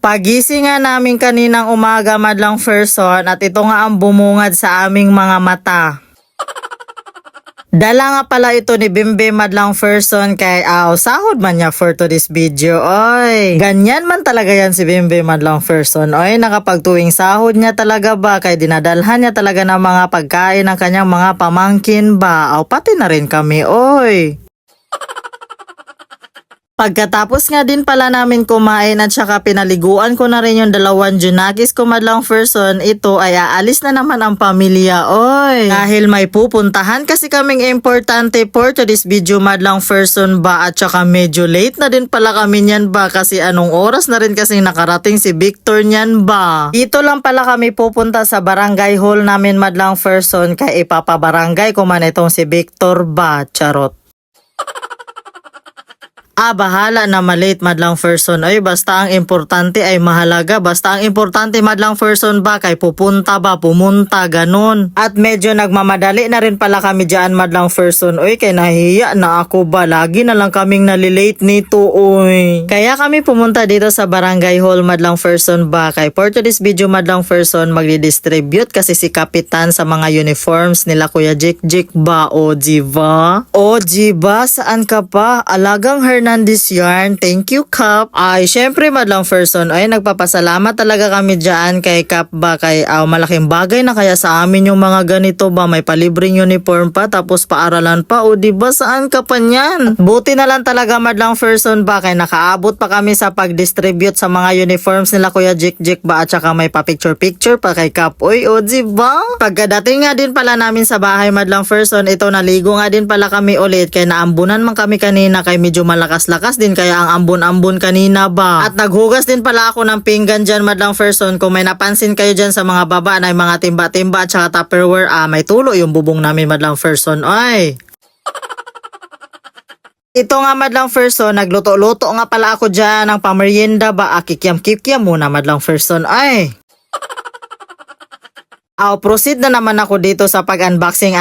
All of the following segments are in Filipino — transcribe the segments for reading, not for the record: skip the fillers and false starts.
Pagising nga namin kaninang umaga madlang person at ito nga ang bumungad sa aming mga mata. Dala nga pala ito ni Bimbe madlang person kay sahod man niya for to this video. Oy, ganyan man talaga yan si Bimbe madlang person. Oy, nakapagtuwing sahod niya talaga ba kay dinadalhan niya talaga ng mga pagkain ng kanyang mga pamangkin ba. Pati na rin kami, oy. Pagkatapos nga din pala namin kumain at saka pinaliguan ko na rin yung dalawang junakis ko madlang person, ito ay aalis na naman ang pamilya, oy. Dahil may pupuntahan kasi kaming importante for to this video madlang person ba at saka medyo late na din pala kami niyan ba kasi anong oras na rin kasi nakarating si Victor niyan ba. Dito lang pala kami pupunta sa barangay hall namin madlang person kay ipapabarangay ko man itong si Victor ba, charot. Bahala na malate madlang person. Ay, basta ang importante ay mahalaga. Basta ang importante madlang person ba kay pupunta ba, pumunta, ganun. At medyo nagmamadali na rin pala kami dyan madlang person. Uy, kay nahiya na ako ba. Lagi na lang kaming nalilate nito, uy. Kaya kami pumunta dito sa barangay hall madlang person ba kay for today's video madlang person magdi-distribute kasi si Kapitan sa mga uniforms nila Kuya Jik ba. O, diba? O, diba? Saan ka pa? Alagang Hernandez yarn. Thank you, Kap. Ay, syempre madlang person. Ay, nagpapasalamat talaga kami dyan kay Kap ba. Kay malaking bagay na kaya sa amin yung mga ganito ba. May palibreng uniform pa tapos paaralan pa. O, diba? Saan ka pa niyan? Buti na lang talaga madlang person ba. Kay nakaabot pa kami sa pag-distribute sa mga uniforms nila Kuya Jik ba. At saka may pa-picture-picture pa kay Kap. Uy, o, diba? Pagkadating nga din pala namin sa bahay madlang person, ito naligo nga din pala kami ulit. Kay naambunan man kami kanina kay medyo malakas din kaya ang ambon-ambon kanina ba. At naghugas din pala ako ng pinggan dyan madlang person. Kung may napansin kayo dyan sa mga baba na mga timba-timba at saka tupperware, may tulo yung bubong namin madlang person. Ay! Ito nga madlang person, nagluto-luto nga pala ako dyan ng pamerienda ba. Kikiam-kikiam muna madlang person. Ay! Proceed na naman ako dito sa pag-unboxing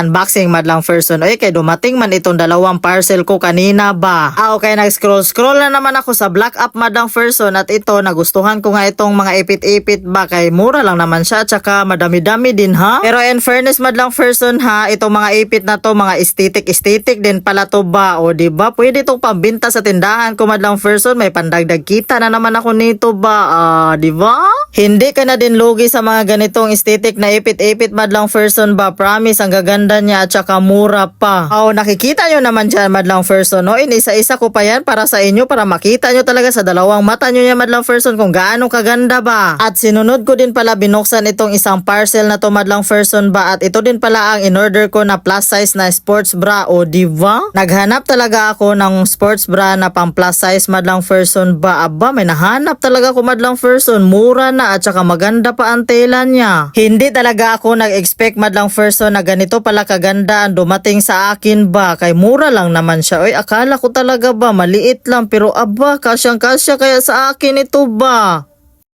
madlang person. Oy, kay dumating man itong dalawang parcel ko kanina ba. Okay, nag-scroll na naman ako sa Black App madlang person at ito, nagustuhan ko nga itong mga ipit-ipit ba kay mura lang naman siya at saka madami-dami din ha. Pero in fairness madlang person ha, itong mga ipit na to, mga aesthetic din pala to ba. O, diba? Pwede itong pambinta sa tindahan ko madlang person. May pandagdag kita na naman ako nito ba. Diba? Hindi ka na din lugi sa mga ganitong aesthetic na ipit madlang person ba. Promise, ang gaganda niya at saka mura pa. Nakikita nyo naman dyan madlang person. No? Inisa-isa ko pa yan para sa inyo para makita nyo talaga sa dalawang mata nyo yan madlang person kung gaano kaganda ba. At sinunod ko din pala binuksan itong isang parcel na to madlang person ba. At ito din pala ang in-order ko na plus size na sports bra. O, diba? Naghanap talaga ako ng sports bra na pang plus size madlang person ba. Aba, may nahanap talaga ko madlang person. Mura na at saka maganda pa ang tela niya. Hindi talaga ako nag-expect madlang person na ganito pala kaganda ang dumating sa akin ba. Kay mura lang naman siya. Oy, akala ko talaga ba maliit lang pero aba, kasyang-kasya kaya sa akin ito ba.